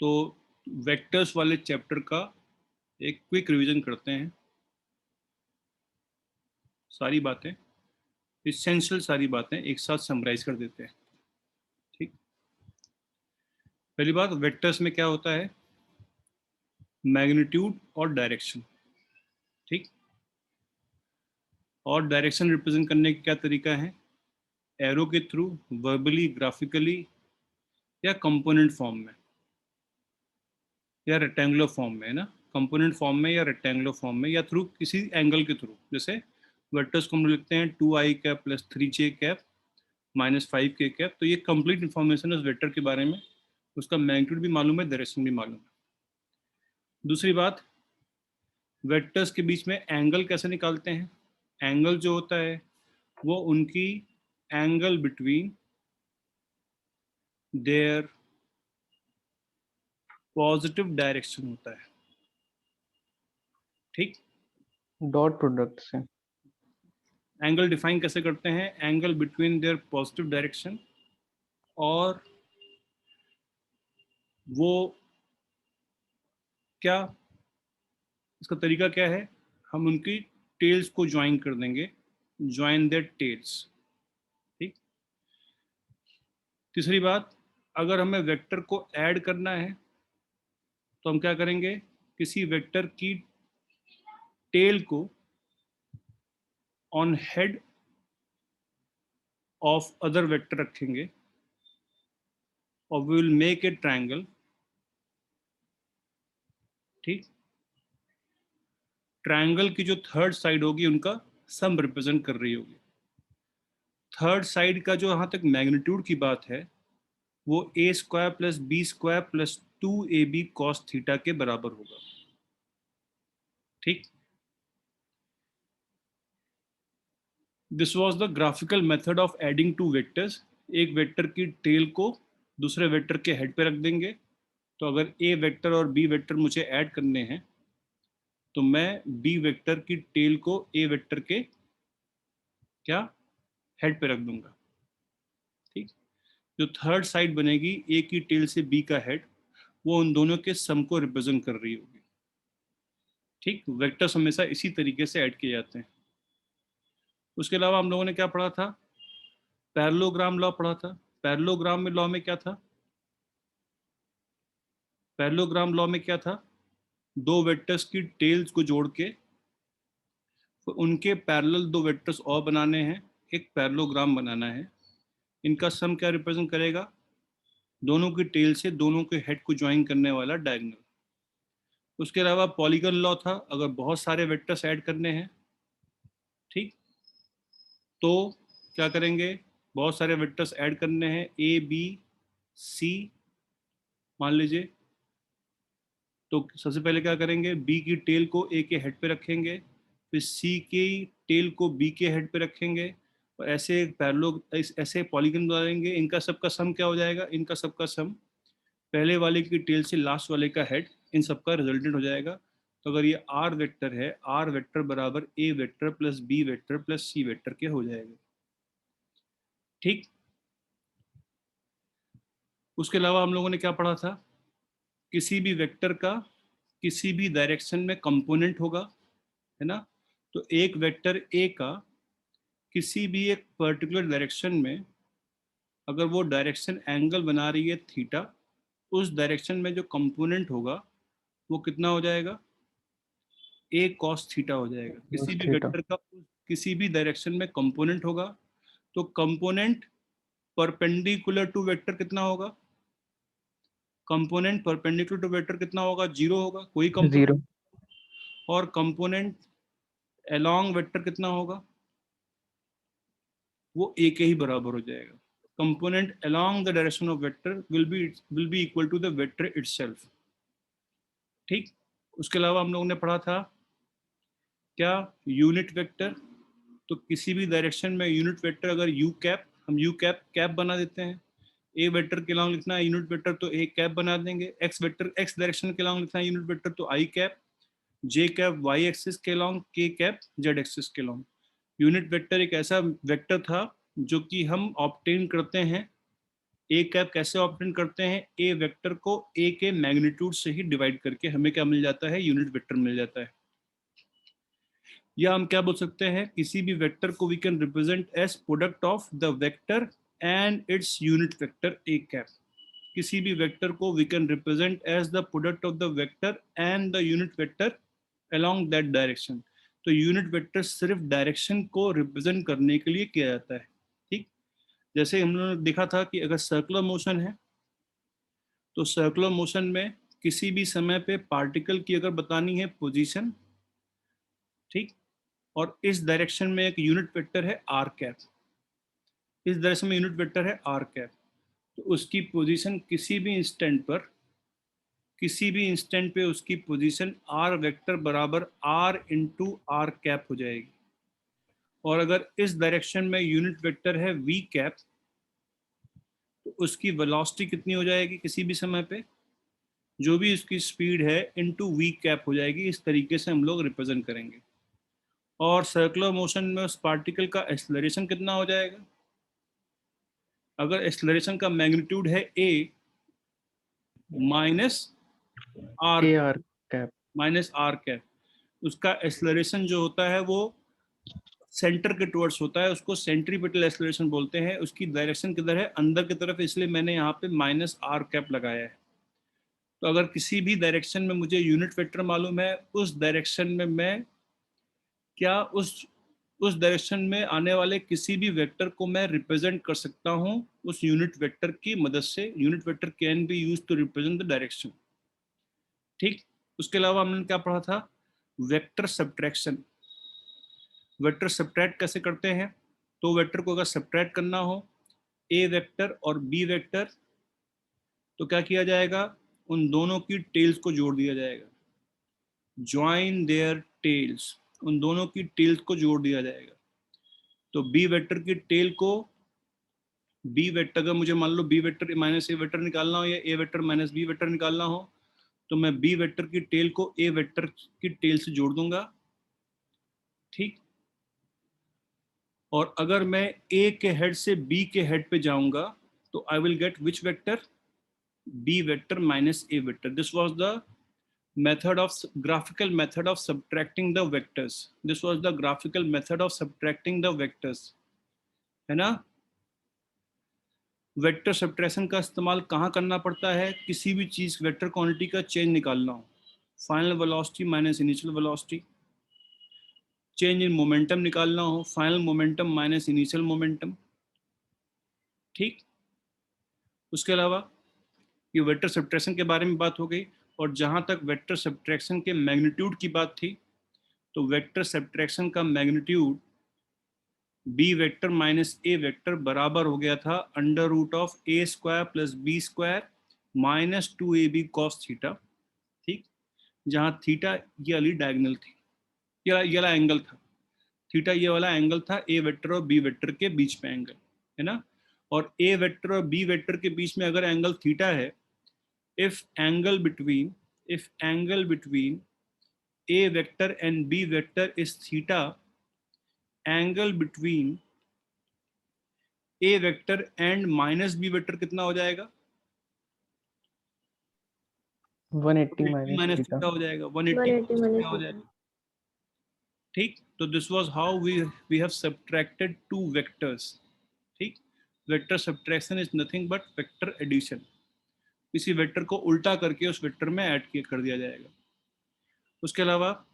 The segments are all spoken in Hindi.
तो वेक्टर्स वाले चैप्टर का एक क्विक रिवीजन करते हैं। सारी बातें, इसेंशियल सारी बातें एक साथ समराइज कर देते हैं। ठीक, पहली बात, वेक्टर्स में क्या होता है? मैग्नीट्यूड और डायरेक्शन। ठीक, और डायरेक्शन रिप्रेजेंट करने का क्या तरीका है? एरो के थ्रू, वर्बली, ग्राफिकली, या कंपोनेंट फॉर्म में, या रेक्टेंगुलर फॉर्म में, है ना। कंपोनेंट फॉर्म में या रेक्टेंगुलर फॉर्म में, या थ्रू किसी एंगल के थ्रू। जैसे वेक्टर्स को हम लिखते हैं 2i cap plus 3j cap minus 5k cap. तो ये कंप्लीट इन्फॉर्मेशन है उस वेक्टर के बारे में। उसका मैग्नीट्यूड भी मालूम है, डायरेक्शन भी मालूम है। दूसरी बात, वेक्टर्स के बीच में एंगल कैसे निकालते हैं? एंगल जो होता है वो उनकी angle between their positive direction होता है। ठीक, डॉट प्रोडक्ट से। एंगल डिफाइन कैसे करते हैं? Angle between their positive direction, और वो क्या, इसका तरीका क्या है? हम उनकी टेल्स को ज्वाइन कर देंगे, ज्वाइन देयर टेल्स। ठीक, तीसरी बात, अगर हमें वेक्टर को ऐड करना है तो हम क्या करेंगे? किसी वेक्टर की टेल को on head of other vector रखेंगे और we will make a triangle. ठीक, ट्रायंगल की जो थर्ड साइड होगी उनका सम रिप्रेजेंट कर रही होगी। थर्ड साइड का जो यहाँ तक मैग्नीट्यूड की बात है वो A square plus B square plus 2ab cos theta के बराबर होगा। ठीक, this was the graphical method of adding two vectors. एक वेक्टर की टेल को दूसरे वेक्टर के हेड पे रख देंगे। तो अगर ए वेक्टर और बी वेक्टर मुझे ऐड करने हैं तो मैं बी वेक्टर की टेल को ए वेक्टर के क्या हेड पे रख दूंगा। ठीक, जो थर्ड साइड बनेगी ए की टेल से बी का हेड, वो उन दोनों के सम को रिप्रेजेंट कर रही होगी। ठीक, वेक्टर्स हमेशा इसी तरीके से ऐड किए जाते हैं। उसके अलावा हम लोगों ने क्या पढ़ा था? पैरेललोग्राम लॉ पढ़ा था। पैरेललोग्राम में लॉ में क्या था? पैरेललोग्राम लॉ में क्या था? दो वेक्टर्स की टेल्स को जोड़ के तो उनके पैरेलल दो वेक्टर्स और बनाने हैं, एक पैरेललोग्राम बनाना है। इनका सम क्या रिप्रेजेंट करेगा? दोनों की टेल से दोनों के हेड को ज्वाइन करने वाला डायगोनल। उसके अलावा पॉलीगन लॉ था, अगर बहुत सारे वेक्टर्स ऐड करने हैं, ठीक, तो क्या करेंगे? बहुत सारे वेक्टर्स ऐड करने हैं, ए बी सी मान लीजिए। तो सबसे पहले क्या करेंगे? बी की टेल को ए के हेड पे रखेंगे, फिर सी की टेल को बी के हेड पे रखेंगे, और ऐसे ऐसे पॉलीगन बनाएंगे। इनका सबका सम क्या हो जाएगा? इनका सबका सम पहले वाले की टेल से लास्ट वाले का हेड, इन सबका रिजल्टेंट हो जाएगा। तो अगर ये आर वेक्टर है, आर वेक्टर बराबर A vector plus B vector plus C vector के हो जाएगा। ठीक, उसके अलावा हम लोगों ने क्या पढ़ा था? किसी भी वेक्टर का किसी भी डायरेक्शन में कंपोनेंट होगा, है ना। तो एक वेक्टर ए का किसी भी एक पर्टिकुलर डायरेक्शन में अगर वो डायरेक्शन एंगल बना रही है थीटा, उस डायरेक्शन में जो कंपोनेंट होगा वो कितना हो जाएगा? ए कॉस थीटा हो जाएगा। किसी बस भी थीटा। वेक्टर का किसी भी डायरेक्शन में कंपोनेंट होगा तो कंपोनेंट परपेंडिकुलर टू वेक्टर कितना होगा? कंपोनेंट परपेंडिकुलर टू वेक्टर कितना होगा? जीरो होगा, कोई जीरो। कंपोनेंट। और कंपोनेंट अलोंग वेक्टर कितना होगा? वो ए के ही बराबर हो जाएगा। Component along the direction of vector will be equal to the vector itself. ठीक, उसके अलावा हम लोगों ने पढ़ा था क्या? Unit vector. तो किसी भी डायरेक्शन में यूनिट वेक्टर, अगर यू कैप, हम यू कैप कैप बना देते हैं। ए वेक्टर के लॉन्ग लिखना है यूनिट वेक्टर तो ए कैप बना देंगे। एक्स वेक्टर एक्स डायरेक्शन के लॉन्ग लिखना है यूनिट वेक्टर तो आई cap. J cap Y axis के लॉन्ग, के कैप जेड एक्सिस के लॉन्ग। यूनिट वेक्टर एक ऐसा वेक्टर था जो कि हम ऑब्टेन करते हैं ए कैप कैसे ऑप्टेन करते हैं, ए वेक्टर को ए के मैग्नीट्यूड से ही डिवाइड करके हमें क्या मिल जाता है, यूनिट वेक्टर मिल जाता है। या हम क्या बोल सकते हैं, किसी भी वेक्टर को we can represent as product of the vector and its unit vector A cap. किसी भी वेक्टर को we can represent as the product of the vector and the unit vector along that direction. तो यूनिट वेक्टर सिर्फ डायरेक्शन को रिप्रेजेंट करने के लिए किया जाता है। ठीक, जैसे हम लोगों ने देखा था कि अगर सर्कुलर मोशन है तो सर्कुलर मोशन में किसी भी समय पे पार्टिकल की अगर बतानी है पोजीशन, ठीक, और इस डायरेक्शन में एक यूनिट वेक्टर है आर कैप, इस डायरेक्शन में यूनिट वेक्टर है आर कैप, तो उसकी पोजीशन किसी भी इंस्टेंट पर, किसी भी इंस्टेंट पे उसकी पोजीशन आर वेक्टर बराबर आर इंटू आर कैप हो जाएगी। और अगर इस डायरेक्शन में यूनिट वेक्टर है वी कैप, तो उसकी वेलोसिटी कितनी हो जाएगी, किसी भी समय पे जो भी उसकी स्पीड है इनटू वी कैप हो जाएगी। इस तरीके से हम लोग रिप्रेजेंट करेंगे। और सर्कुलर मोशन में उस पार्टिकल का एक्सेलरेशन कितना हो जाएगा, अगर एक्सेलरेशन का मैग्नीट्यूड है A minus R, A R cap. Minus R cap, उसका एक्सेलरेशन जो होता है वो सेंटर के टुवर्ड्स होता है, उसको सेंट्रीपिटल एक्सेलरेशन बोलते हैं। उसकी डायरेक्शन किधर है, अंदर की तरफ, इसलिए मैंने यहाँ पे माइनस आर कैप लगाया है। तो अगर किसी भी डायरेक्शन में मुझे यूनिट वेक्टर मालूम है, उस डायरेक्शन में मैं क्या उस डायरेक्शन में आने वाले किसी भी वेक्टर को मैं रिप्रेजेंट कर सकता हूं उस यूनिट वेक्टर की मदद से। Unit vector can be used to represent the direction. ठीक, उसके अलावा हमने क्या पढ़ा था, वेक्टर सब्ट्रैक्शन। वेक्टर सब्ट्रैक्ट कैसे करते हैं, तो वेक्टर को अगर सब्ट्रैक्ट करना हो ए वेक्टर और बी वेक्टर, तो क्या किया जाएगा, उन दोनों की टेल्स को जोड़ दिया जाएगा, ज्वाइन देयर टेल्स, उन दोनों की टेल्स को जोड़ दिया जाएगा। तो बी वेक्टर की टेल को, बी वेक्टर अगर मुझे मान लो B vector minus A vector निकालना हो या ए वेक्टर माइनस बी वेक्टर निकालना हो, तो मैं बी वेक्टर की टेल को ए वेक्टर की टेल से जोड़ दूंगा। ठीक, और अगर मैं ए के हेड से बी के हेड पे जाऊंगा तो I will get which vector, B vector minus A vector. This was the method of graphical method of subtracting the vectors. This was the graphical method of subtracting the vectors, है ना। वेक्टर सब्ट्रैक्शन का इस्तेमाल कहाँ करना पड़ता है, किसी भी चीज वेक्टर क्वांटिटी का चेंज निकालना हो, final velocity minus initial velocity, change in momentum निकालना हो, final momentum minus initial momentum. ठीक, उसके अलावा ये वेक्टर सब्ट्रैक्शन के बारे में बात हो गई। और जहां तक वेक्टर सब्ट्रैक्शन के मैग्नीट्यूड की बात थी, तो वेक्टर सब्ट्रैक्शन का magnitude B vector minus A vector बराबर हो गया था under root of A square plus B square minus 2ab cos theta. ठीक, जहां थीटा ये वाली डायगोनल थी, ये वाला एंगल था, थीटा ये वाला एंगल था ए वेक्टर और बी वेक्टर के बीच में एंगल, है ना। और ए वेक्टर और बी वेक्टर के बीच में अगर एंगल थीटा है, if angle between A vector and B vector is theta, angle between A vector and minus B vector कितना हो जाएगा, 180 माइनस माइनस थीटा। थीटा हो जाएगा, 180 थीटा हो जाएगा। ठीक, तो this was how we have subtracted two vectors. ठीक, vector subtraction is nothing but vector addition. किसी वेक्टर को उल्टा करके उस वेक्टर में ऐड किया कर दिया जाएगा। उसके अलावा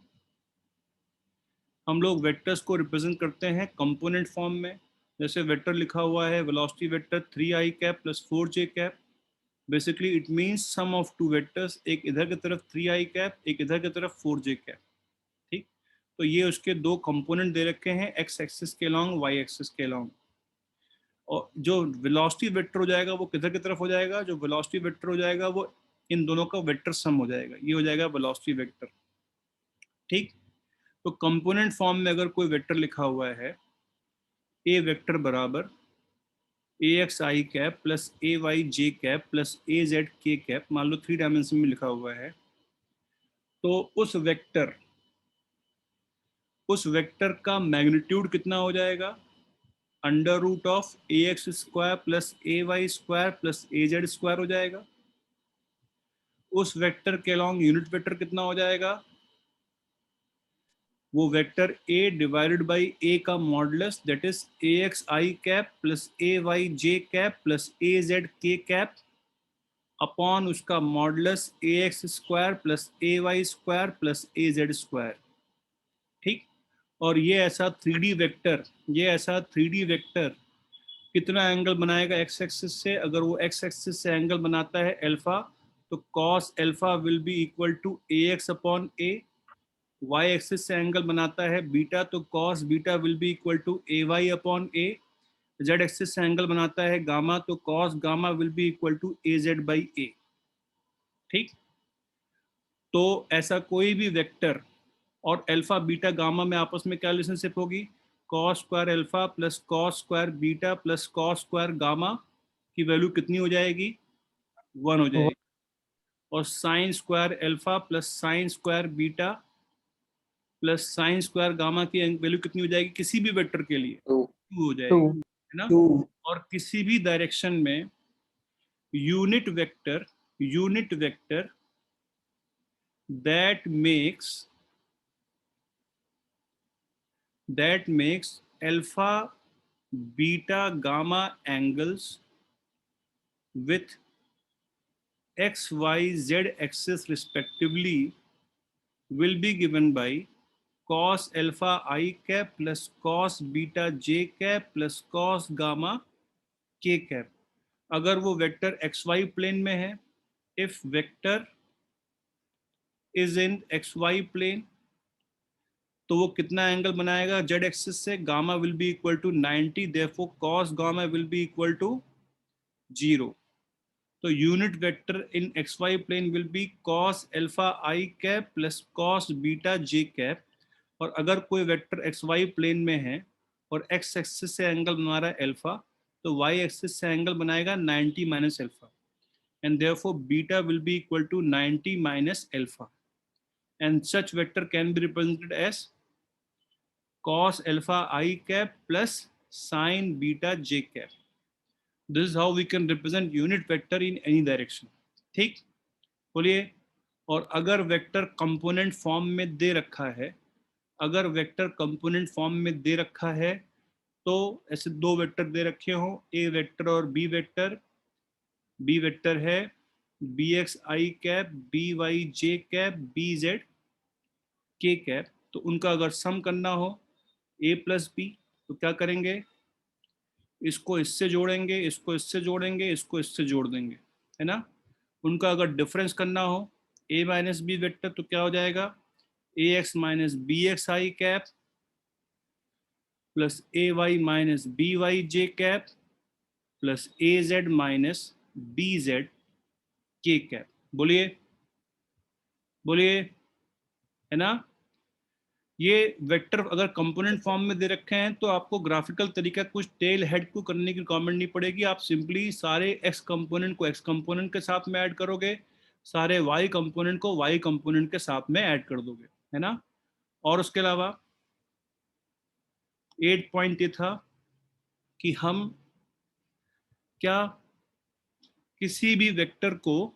हम लोग वेक्टर्स को रिप्रेजेंट करते हैं कंपोनेंट फॉर्म में। जैसे वेक्टर लिखा हुआ है velocity vector 3i cap plus 4j cap, basically it means sum of two vectors, एक इधर की तरफ 3i कैप, एक इधर की तरफ 4j कैप। ठीक, तो ये उसके दो कंपोनेंट दे रखे हैं, एक्स एक्सिस के अलॉन्ग, वाई एक्सिस के अलॉन्ग। और जो वेलोसिटी वेक्टर हो जाएगा वो किधर की तरफ हो जाएगा, जो वेलोसिटी वेक्टर हो जाएगा वो इन दोनों का वेक्टर सम हो जाएगा, ये हो जाएगा वेलोसिटी वेक्टर। ठीक, तो कंपोनेंट फॉर्म में अगर कोई वेक्टर लिखा हुआ है ए वेक्टर बराबर A x I cap plus A Y J cap plus A Z के कैप, मान लो 3 डायमेंशन में लिखा हुआ है, तो उस वेक्टर का मैग्नीट्यूड कितना हो जाएगा, under root of ax square plus ay square plus az square हो जाएगा। उस वेक्टर के अलॉन्ग यूनिट वेक्टर कितना हो जाएगा? वो vector a divided by a का modulus that is ax I cap plus ay j cap plus az k cap upon उसका modulus ax square plus ay square plus az square. ठीक। और ये ऐसा 3D वेक्टर, कितना एंगल बनाएगा एक्स एक्सिस से? अगर वो एक्स एक्सिस से एंगल बनाता है अल्फा, तो cos alpha will be equal to A X upon A. Y axis से एंगल बनाता है बीटा, तो cos beta will be equal to A Y upon A. Z axis से एंगल बनाता है गामा, तो cos gamma will be equal to A Z by A. ठीक। तो ऐसा कोई भी वेक्टर और अल्फा बीटा गामा में आपस में क्या रिलेशनशिप होगी? Cos square alpha plus cos square beta plus cos square gamma की वैल्यू कितनी हो जाएगी? 1 हो जाएगी। और sine square alpha plus sine square beta plus sine square gamma की वैल्यू कितनी हो जाएगी किसी भी वेक्टर के लिए? 2 2 हो जाएगी, 2 है ना? 2 और किसी भी डायरेक्शन में unit vector that makes alpha beta gamma angles with x y z axis respectively will be given by cos alpha I cap plus cos beta j cap plus cos gamma k cap। अगर वो वेक्टर xy प्लेन में है, if vector is in xy plane, तो वो कितना एंगल बनाएगा जेड एक्सिस से? Gamma will be equal to 90, therefore cos gamma will be equal to 0। तो unit vector in X Y plane will be cos alpha I cap plus cos beta J cap. और अगर कोई वेक्टर एक्स वाई प्लेन में है और एक्स एक्सिस से एंगल बना रहा है अल्फा, तो वाई एक्सिस से एंगल बनाएगा 90 minus alpha, and therefore beta will be equal to 90 minus alpha, and such vector can be represented as cos alpha I cap plus sin beta j cap. This is how we can represent unit vector in any direction. ठीक, बोलिए। और अगर वेक्टर कंपोनेंट फॉर्म में दे रखा है, तो ऐसे दो वेक्टर दे रखे हो, ए वेक्टर और बी वेक्टर। बी वेक्टर है बी एक्स आई कैप बी वाई जे कैप बी जेड के कैप। तो उनका अगर सम करना हो a प्लस बी, तो क्या करेंगे? इसको इससे जोड़ेंगे, इसको इससे जोड़ेंगे, इसको इससे जोड़ देंगे, है ना? उनका अगर डिफरेंस करना हो a माइनस बी वेक्टर, तो क्या हो जाएगा? ए x minus B x I cap plus A Y minus B Y J cap plus A Z minus B Z के कैप। बोलिए, है ना? ये वेक्टर अगर कंपोनेंट फॉर्म में दे रखे हैं, तो आपको ग्राफिकल तरीका कुछ टेल हेड को करने की रिक्वायरमेंट नहीं पड़ेगी। आप सिंपली सारे एक्स कंपोनेंट को एक्स कंपोनेंट के साथ में ऐड करोगे, सारे वाई कंपोनेंट को वाई कंपोनेंट के साथ में ऐड कर दोगे, है ना? और उसके अलावा 8 पॉइंट ये था कि हम क्या किसी भी वेक्टर को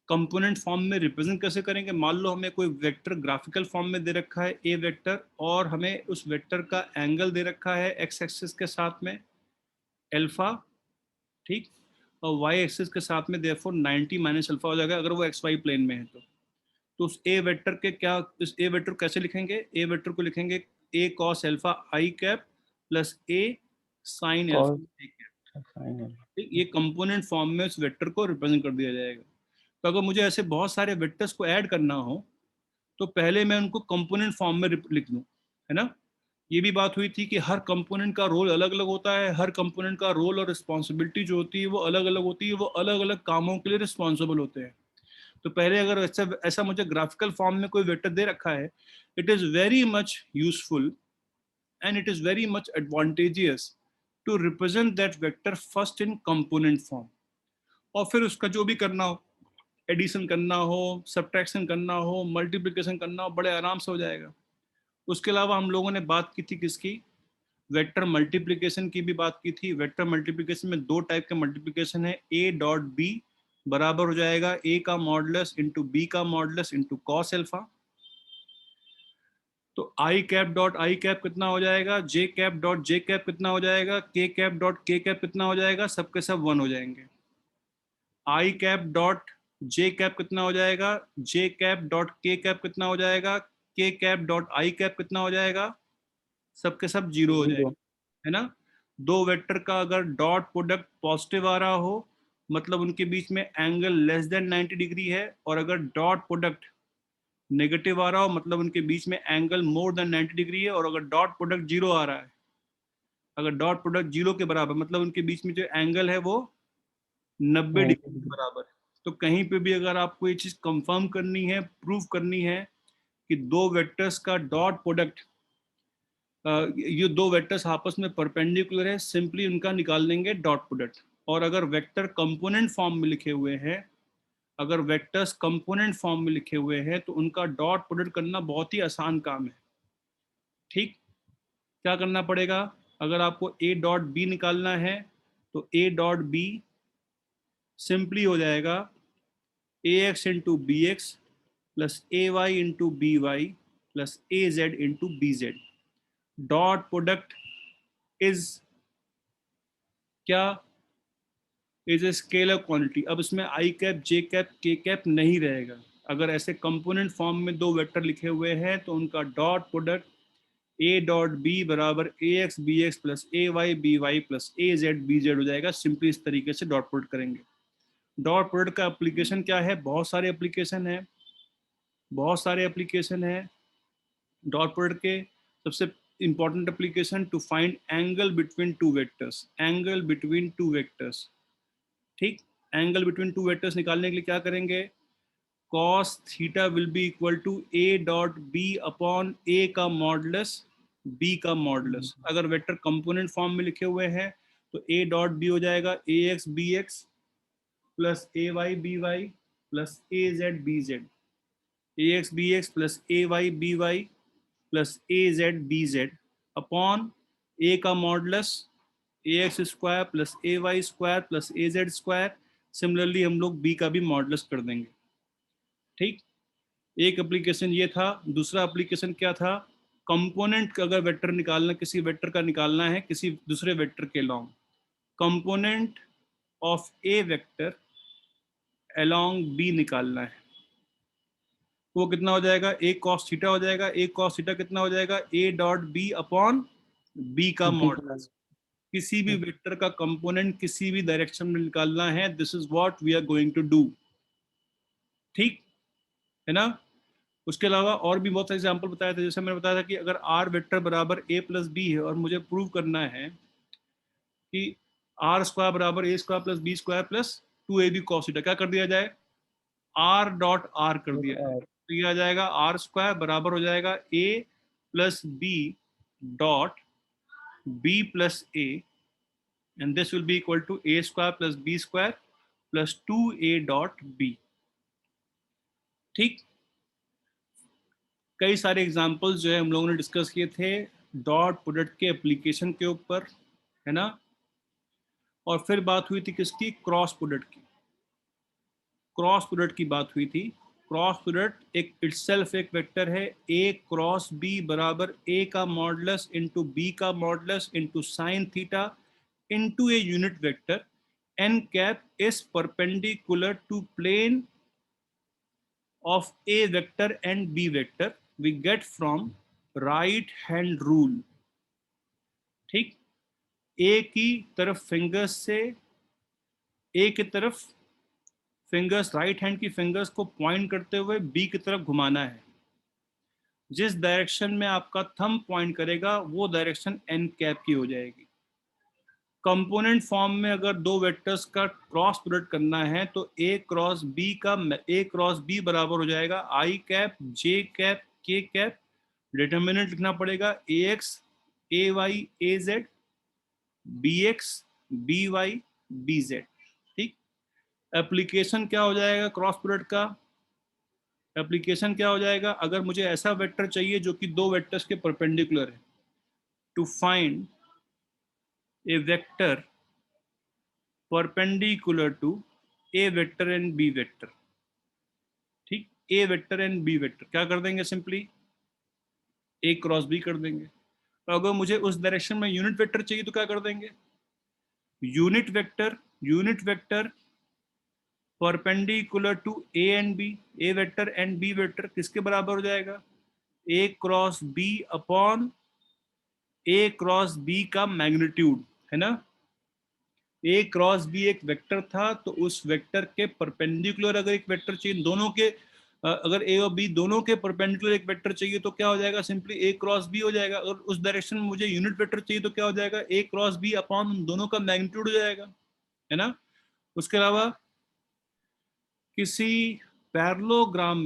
कंपोनेंट फॉर्म में रिप्रेजेंट कैसे करेंगे। मान लो हमें कोई वेक्टर ग्राफिकल फॉर्म में दे रखा है ए वेक्टर, और हमें उस वेक्टर का एंगल दे रखा है एक्स एक्सिस के साथ में अल्फा, ठीक, और वाई एक्सिस के साथ में देयरफॉर 90 माइनस अल्फा हो जाएगा अगर वो एक्स वाई प्लेन में है। तो उस ए वेक्टर के क्या, इस ए वेक्टर को कैसे लिखेंगे? ए वेक्टर को लिखेंगे ए cos alpha I cap plus A sine alpha I cap. ये कंपोनेंट फॉर्म में उस वेक्टर को रिप्रेजेंट कर दिया जाएगा। तो अगर मुझे ऐसे बहुत सारे वेक्टर्स को ऐड करना हो, तो पहले मैं उनको कंपोनेंट फॉर्म में लिख लूँ, है ना? ये भी बात हुई थी कि हर कंपोनेंट का रोल अलग अलग होता है, हर कंपोनेंट का रोल और रिस्पॉन्सिबिलिटी जो होती है वो अलग अलग होती है, वो अलग अलग कामों के लिए रिस्पॉन्सिबल होते हैं। तो पहले अगर ऐसा मुझे ग्राफिकल फॉर्म में कोई वेक्टर दे रखा है, it is very much useful and it is very much advantageous to represent that vector first in component form. और फिर उसका जो भी करना हो, एडिशन करना हो, सब्ट्रैक्शन करना हो, मल्टीप्लिकेशन करना हो, बड़े आराम से हो जाएगा। उसके अलावा हम लोगों ने बात की थी किसकी? वेक्टर मल्टीप्लिकेशन की भी बात की थी। वेक्टर मल्टीप्लिकेशन में दो टाइप का मल्टीप्लिकेशन है, a डॉट बी बराबर हो जाएगा a का मॉडुलस इंटू b का मॉडुलस इंटू कॉस अल्फा। तो आई कैप डॉट आई कैप कितना हो जाएगा, जे कैप डॉट जे कैप कितना हो जाएगा, के कैप डॉट के कैप कितना हो जाएगा, सबके सब 1 हो जाएंगे। आई कैप डॉट जे कैप कितना हो जाएगा, जे कैप डॉट के कैप कितना हो जाएगा, के कैप डॉट आई कैप कितना हो जाएगा, सबके सब 0 हो जाएंगे, 0। है ना। दो वेक्टर का अगर डॉट प्रोडक्ट पॉजिटिव आ रहा हो मतलब उनके बीच में एंगल लेस देन 90 डिग्री है, और अगर डॉट प्रोडक्ट नेगेटिव आ रहा हो मतलब उनके बीच में एंगल मोर देन 90 डिग्री है, और अगर डॉट प्रोडक्ट 0 आ रहा है, अगर डॉट प्रोडक्ट 0 के बराबर मतलब उनके बीच में जो एंगल है वो 90 डिग्री के 90 बराबर है। तो कहीं पे भी अगर आपको ये चीज कंफर्म करनी है, प्रूव करनी है कि दो वेक्टर्स का डॉट प्रोडक्ट, ये दो वेक्टर्स आपस में परपेंडिकुलर है, सिंपली उनका निकाल लेंगे डॉट प्रोडक्ट। और अगर वेक्टर कंपोनेंट फॉर्म में लिखे हुए हैं, अगर वेक्टर्स कंपोनेंट फॉर्म में लिखे हुए हैं तो उनका डॉट प्रोडक्ट करना बहुत ही आसान काम है। ठीक, क्या करना पड़ेगा, अगर आपको a डॉट बी निकालना है तो a डॉट बी सिंपली हो जाएगा ax into B X plus A Y into B Y plus A Z into B Z. Dot product is क्या, इज ए स्केलर क्वांटिटी। अब इसमें I cap J cap K cap नहीं रहेगा। अगर ऐसे कंपोनेंट फॉर्म में दो वेक्टर लिखे हुए हैं तो उनका dot product A dot B बराबर A X B X plus A Y B Y plus A Z B Z हो जाएगा। सिंपली इस तरीके से डॉट प्रोडक्ट करेंगे। डॉट प्रोडक्ट का एप्लीकेशन क्या है, बहुत सारे एप्लीकेशन है, बहुत सारे एप्लीकेशन है डॉट प्रोडक्ट के। सबसे important application to find angle between two vectors, angle between two vectors. ठीक, एंगल बिटवीन टू वेक्टर्स निकालने के लिए क्या करेंगे, cos theta will be equal to a dot B upon a का मॉडुलस b का मॉडुलस। अगर वेक्टर कंपोनेंट फॉर्म में लिखे हुए हैं तो a डॉट b हो जाएगा a x b x plus a y b y plus a z b z, a x b x plus a y b y plus a z b z upon a का modulus A x square plus A Y square plus A Z square. Similarly हम लोग b का भी मॉडुलस कर देंगे। ठीक, एक एप्लीकेशन ये था। दूसरा एप्लीकेशन क्या था, कंपोनेंट का अगर वेक्टर निकालना, किसी वेक्टर का निकालना है किसी दूसरे वेक्टर के long, component of A vector along B निकालना है, वो कितना हो जाएगा, ए कॉस थीटा हो जाएगा। ए कॉस थीटा कितना हो जाएगा, A dot B upon B का B का। मॉडुलस। किसी भी वेक्टर का कंपोनेंट किसी भी डायरेक्शन में निकालना है, this is what we are going to do. ठीक है ना। उसके अलावा और भी बहुत सारे एग्जाम्पल बताए थे। जैसे मैंने बताया था कि अगर आर वेक्टर बराबर ए प्लस बी है और मुझे प्रूव करना है कि आर स्क्वायर बराबर A square plus B square plus 2ab cos theta, क्या कर दिया जाए, आर डॉट आर कर दिया जाए। तो ये आ जाएगा आर स्क्वायर बराबर हो जाएगा A plus B dot B plus A, and this will be equal to A square plus B square plus 2a dot B. ठीक, कई सारे एग्जाम्पल्स जो है हम लोगों ने डिस्कस किए थे डॉट प्रोडक्ट के एप्लीकेशन के ऊपर, है ना। और फिर बात हुई थी किसकी, क्रॉस प्रोडक्ट की। क्रॉस प्रोडक्ट की बात हुई थी। क्रॉस प्रोडक्ट एक इटसेल्फ एक वेक्टर है, ए क्रॉस बी बराबर ए का मॉडुलस इंटू बी का modulus into sine theta into a unit vector N cap is perpendicular to plane of a vector and b vector we get from right hand rule। ठीक, a की तरफ फिंगर्स से, a की तरफ फिंगर्स, राइट हैंड की फिंगर्स को पॉइंट करते हुए b की तरफ घुमाना है। जिस डायरेक्शन में आपका थंब पॉइंट करेगा वो डायरेक्शन n कैप की हो जाएगी। कंपोनेंट फॉर्म में अगर दो वेक्टर्स का क्रॉस प्रोडक्ट करना है तो a क्रॉस b बराबर हो जाएगा I cap J cap K cap. Determinant लिखना पड़ेगा A X A Y A Z B X B Y B Z. ठीक, एप्लीकेशन क्या हो जाएगा क्रॉस प्रोडक्ट का, एप्लीकेशन क्या हो जाएगा, अगर मुझे ऐसा वेक्टर चाहिए जो कि दो वेक्टर्स के परपेंडिकुलर है, to find a vector perpendicular to A vector and B vector. ठीक, A vector and B vector क्या कर देंगे, सिंपली ए क्रॉस बी कर देंगे। तो अगर मुझे उस डायरेक्शन में यूनिट वेक्टर चाहिए तो क्या कर देंगे, unit vector perpendicular to A and B, A vector and B vector किसके बराबर हो जाएगा, A cross B upon A cross B का मैग्नीट्यूड, है ना। ए क्रॉस बी एक वेक्टर था, तो उस वेक्टर के परपेंडिकुलर अगर एक वेक्टर चाहिए, दोनों के अगर ए और बी दोनों के परपेंडिकुलर एक वेक्टर चाहिए तो क्या हो जाएगा, सिंपली ए क्रॉस बी हो जाएगा। और उस डायरेक्शन में मुझे यूनिट वेक्टर चाहिए तो क्या हो जाएगा, ए क्रॉस बी अपॉन उन दोनों का मैग्नीट्यूड हो जाएगा, है ना। उसके अलावा किसी पैरेललोग्राम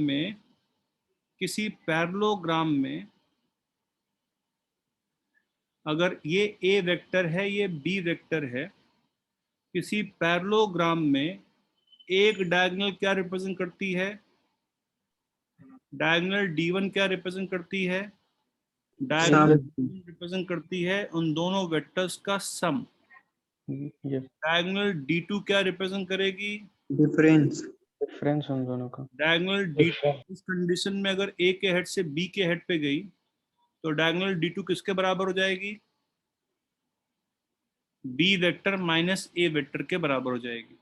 में अगर ये ए वेक्टर है, ये बी वेक्टर है, किसी पैरेललोग्राम में एक डायगोनल क्या रिप्रेजेंट करती है, डायगोनल D1 क्या रिप्रेजेंट करती है, डायगोनल रिप्रेजेंट करती है उन दोनों वेक्टर्स का सम। डायगोनल D2 क्या रिप्रेजेंट करेगी, डिफरेंस उन दोनों का। डायगोनल D2 इस कंडीशन में अगर ए के हेड से बी के हेड पे गई तो डायगोनल D2 किसके बराबर हो जाएगी, B vector minus A vector के बराबर हो जाएगी।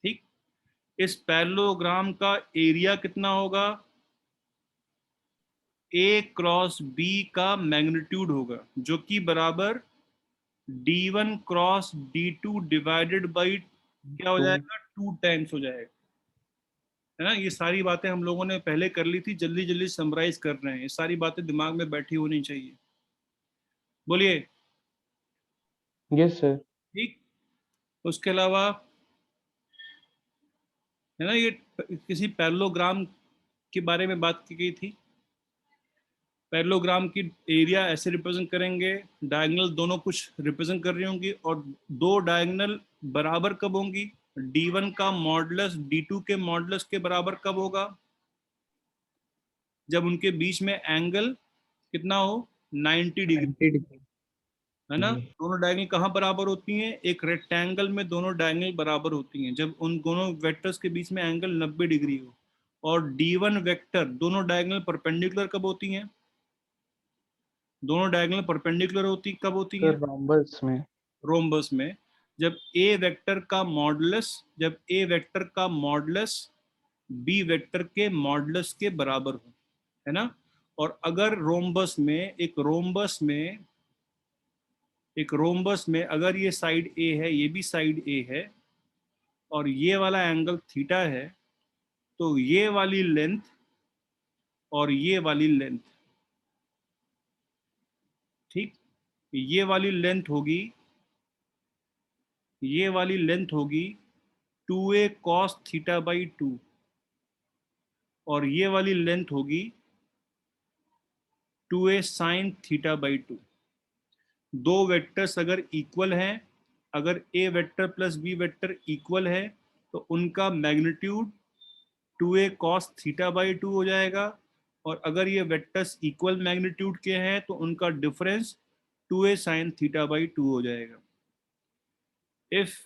ठीक, इस पैरेललोग्राम का एरिया कितना होगा, ए क्रॉस बी का मैग्नीट्यूड होगा, जो कि बराबर D1 cross D2 divided by क्या हो जाएगा, 2 टाइम्स हो जाएगा, है ना। ये सारी बातें हम लोगों ने पहले कर ली थी, जल्दी जल्दी समराइज कर रहे हैं, ये सारी बातें दिमाग में बैठी होनी चाहिए। बोलिए। Yes sir. ठीक, उसके अलावा है ना, ये किसी पैरेललोग्राम के बारे में बात की गई थी। पैरेललोग्राम की एरिया ऐसे रिप्रेजेंट करेंगे, डायगोनल दोनों कुछ रिप्रेजेंट कर रही होंगी, और दो डायगोनल बराबर कब होंगी, D1 का मॉडुलस D2 के मॉडुलस के बराबर कब होगा, जब उनके बीच में एंगल कितना हो, 90 डिग्री, है ना। दोनों डायगोनल कहाँ बराबर होती हैं, एक रेक्टेंगल में दोनों डायगोनल बराबर होती हैं जब उन दोनों वेक्टर्स के बीच में एंगल 90 डिग्री हो। और D1 वेक्टर दोनों डायगोनल परपेंडिकुलर कब होती हैं, दोनों डायगोनल परपेंडिकुलर कब होती हैं, रोम्बस में, जब ए वेक्टर का मॉडुलस बी वेक्टर के मॉडुलस के बराबर हो, है ना। और अगर एक रोम्बस में अगर ये साइड ए है, ये भी साइड ए है, और ये वाला एंगल थीटा है, तो ये वाली लेंथ और ये वाली लेंथ, ठीक, ये वाली लेंथ होगी 2a cos थीटा बाई 2, और ये वाली लेंथ होगी 2a sin थीटा बाई 2। दो वेक्टर्स अगर इक्वल हैं, अगर a vector plus b vector equal है, तो उनका magnitude 2a cos theta by 2 हो जाएगा। और अगर ये वेक्टर्स इक्वल मैग्नीट्यूड के हैं तो उनका difference 2a sin theta by 2 हो जाएगा। इफ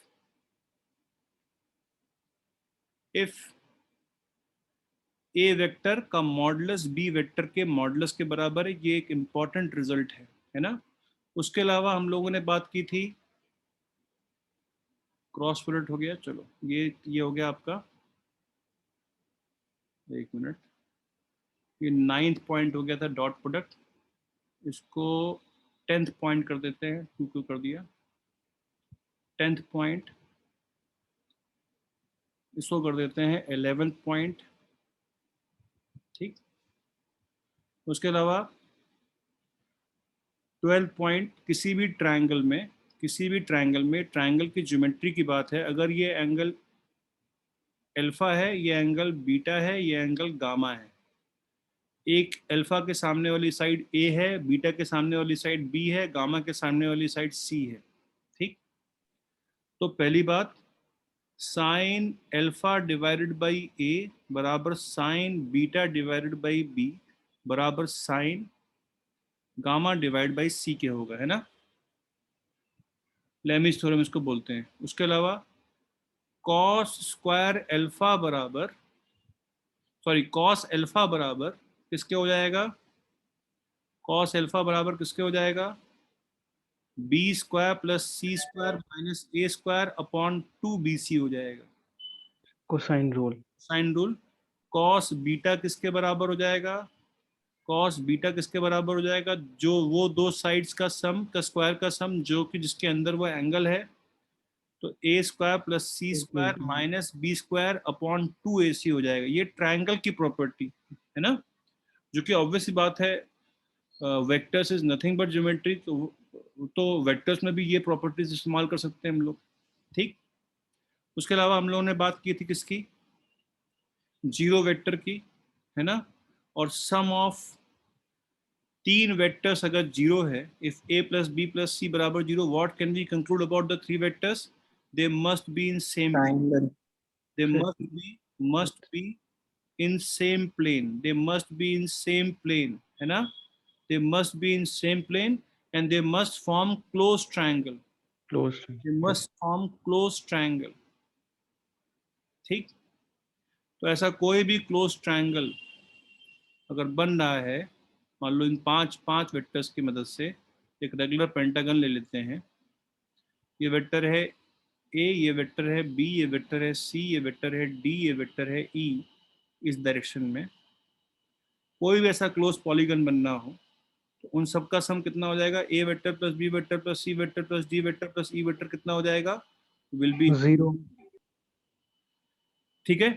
ए वेक्टर का मॉडुलस बी वेक्टर के मॉडुलस के बराबर है, ये एक इंपॉर्टेंट रिजल्ट है ना। उसके अलावा हम लोगों ने बात की थी, क्रॉस प्रोडक्ट हो गया, चलो ये हो गया आपका, एक मिनट, ये 9th पॉइंट हो गया था डॉट प्रोडक्ट, इसको 10th पॉइंट कर देते हैं, क्यों कर दिया 10th पॉइंट, इसको कर देते हैं 11th पॉइंट। ठीक, उसके अलावा 12 पॉइंट, किसी भी ट्रायंगल में ट्रायंगल की ज्योमेट्री की बात है, अगर ये एंगल अल्फा है, ये एंगल बीटा है, ये एंगल गामा है, एक अल्फा के सामने वाली साइड ए है, बीटा के सामने वाली साइड बी है, गामा के सामने वाली साइड सी है। ठीक, तो पहली बात, sine alpha divided by A बराबर sine beta divided by B बराबर sine gamma divide by C के होगा, है ना। लेमिस थ्योरम इसको बोलते हैं। उसके अलावा कॉस स्क्वायर अल्फा बराबर, सॉरी कॉस अल्फा बराबर किसके हो जाएगा, कॉस अल्फा बराबर किसके हो जाएगा, B square plus C square minus A square upon 2bc हो जाएगा। Cosine rule. Sine rule. Cos beta किसके बराबर हो जाएगा, कॉस बीटा किसके बराबर हो जाएगा, जो वो दो साइड्स का सम का स्क्वायर का सम जो कि जिसके अंदर वो एंगल है, तो A square plus C square minus B square upon 2ac हो जाएगा। ये ट्रायंगल की प्रॉपर्टी है ना, जो कि ऑब्वियस सी बात है, vectors is nothing but geometry, तो वेक्टर्स में भी ये प्रॉपर्टीज इस्तेमाल कर सकते हैं हम लोग। ठीक। उसके अलावा हम लोगों ने बात की थी किसकी, जीरो वेक्टर की, है ना, और सम ऑफ तीन वेक्टर्स अगर जीरो है, if a plus B plus C बराबर zero, what can we conclude about the three vectors, they must be in same, triangle. they must be in same plane, they must be in same plane, है ना, they must be in same plane and they must form close triangle, close. they must form close triangle। ठीक। तो ऐसा कोई भी क्लोज ट्रायंगल अगर बन रहा है, मान लो इन पांच पांच वेक्टर्स की मदद से एक रेगुलर पेंटागन ले लेते हैं, ये वेक्टर है ए, ये वेक्टर है बी, ये वेक्टर है सी, ये वेक्टर है डी, ये वेक्टर है ई, इस डायरेक्शन में कोई भी ऐसा क्लोज पॉलीगन बनना हो, तो उन सब का सम कितना हो जाएगा, A vector plus B vector plus C vector plus D vector plus E vector कितना हो जाएगा, विल बी जीरो। ठीक है,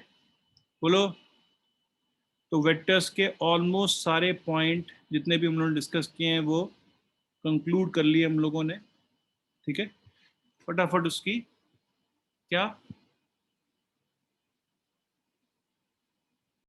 बोलो। तो वेक्टर्स के ऑलमोस्ट सारे पॉइंट जितने भी हम लोगों ने डिस्कस किए हैं वो कंक्लूड कर लिए हम लोगों ने। ठीक है, फटाफट उसकी क्या